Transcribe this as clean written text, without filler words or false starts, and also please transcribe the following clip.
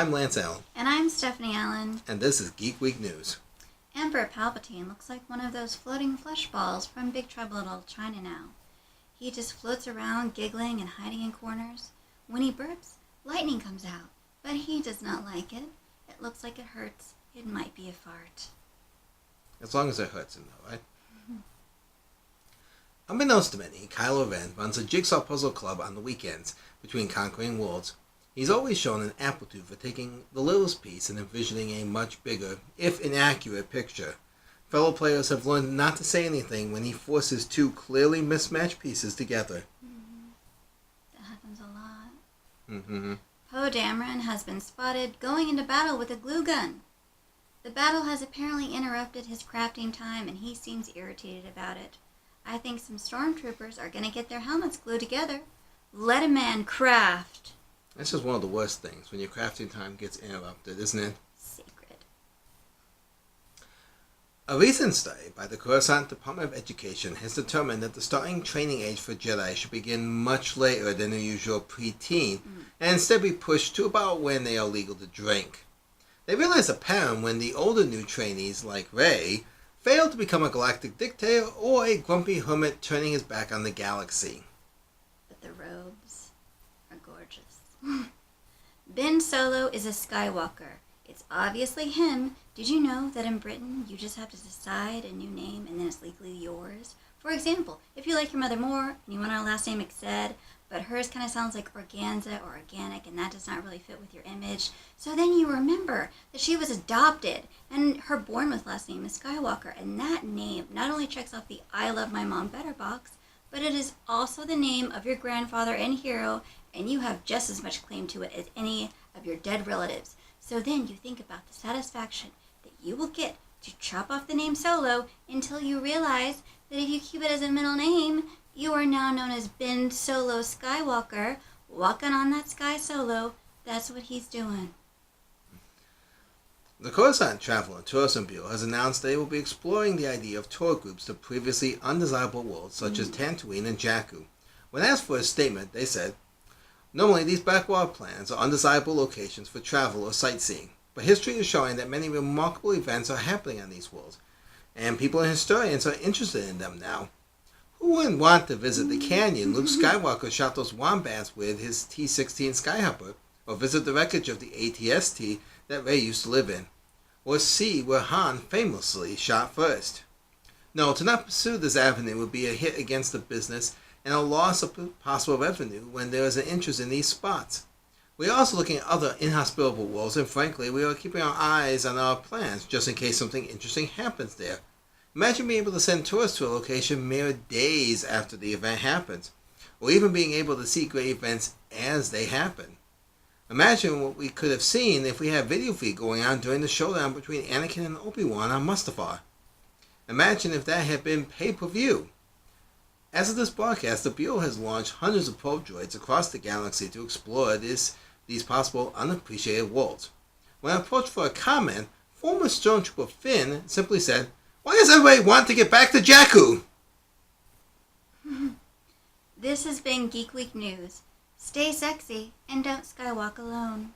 I'm Lance Allen. And I'm Stephanie Allen. And this is Geek Week News. Emperor Palpatine looks like one of those floating flesh balls from Big Trouble in Little China now. He just floats around, giggling and hiding in corners. When he burps, lightning comes out, but he does not like it. It looks like it hurts. It might be a fart. As long as it hurts him, though, right? Unbeknownst to many, Kylo Ren runs a jigsaw puzzle club on the weekends between conquering worlds. He's always shown an aptitude for taking the littlest piece and envisioning a much bigger, if inaccurate, picture. Fellow players have learned not to say anything when he forces two clearly mismatched pieces together. That happens a lot. Mm-hmm. Poe Dameron has been spotted going into battle with a glue gun. The battle has apparently interrupted his crafting time, and he seems irritated about it. I think some stormtroopers are going to get their helmets glued together. Let a man craft. That's just one of the worst things, when your crafting time gets interrupted, isn't it? Sacred. A recent study by the Coruscant Department of Education has determined that the starting training age for Jedi should begin much later than the usual preteen, and instead be pushed to about when they are legal to drink. They realize a pattern when the older new trainees, like Rey, fail to become a galactic dictator or a grumpy hermit turning his back on the galaxy. But the robes are gorgeous. Ben Solo is a Skywalker. It's obviously him. Did you know that in Britain you just have to decide a new name and then it's legally yours? For example, if you like your mother more and you want her last name Exed, but hers kind of sounds like Organza or Organic, and that does not really fit with your image. So then you remember that she was adopted, and her born with last name is Skywalker, and that name not only checks off the I Love My Mom Better box, but it is also the name of your grandfather and hero, and you have just as much claim to it as any of your dead relatives. So then you think about the satisfaction that you will get to chop off the name Solo until you realize that if you keep it as a middle name, you are now known as Ben Solo Skywalker, walking on that sky solo. That's what he's doing. The Coruscant Travel and Tourism Bureau has announced they will be exploring the idea of tour groups to previously undesirable worlds such as Tatooine and Jakku. When asked for a statement, they said, "Normally these backwater plans are undesirable locations for travel or sightseeing, but history is showing that many remarkable events are happening on these worlds, and people and historians are interested in them now. Who wouldn't want to visit the canyon Luke Skywalker shot those wombats with his T-16 Skyhopper, or visit the wreckage of the AT-ST that Rey used to live in, or see where Han famously shot first? No, to not pursue this avenue would be a hit against the business and a loss of possible revenue when there is an interest in these spots. We are also looking at other inhospitable worlds, and frankly, we are keeping our eyes on our plans just in case something interesting happens there. Imagine being able to send tourists to a location mere days after the event happens, or even being able to see great events as they happen. Imagine what we could have seen if we had video feed going on during the showdown between Anakin and Obi-Wan on Mustafar. Imagine if that had been pay-per-view. As of this broadcast, the Bureau has launched hundreds of probe droids across the galaxy to explore these possible unappreciated worlds. When approached for a comment, former Stormtrooper Finn simply said, "Why does everybody want to get back to Jakku?" This has been Geek Week News. Stay sexy and don't skywalk alone.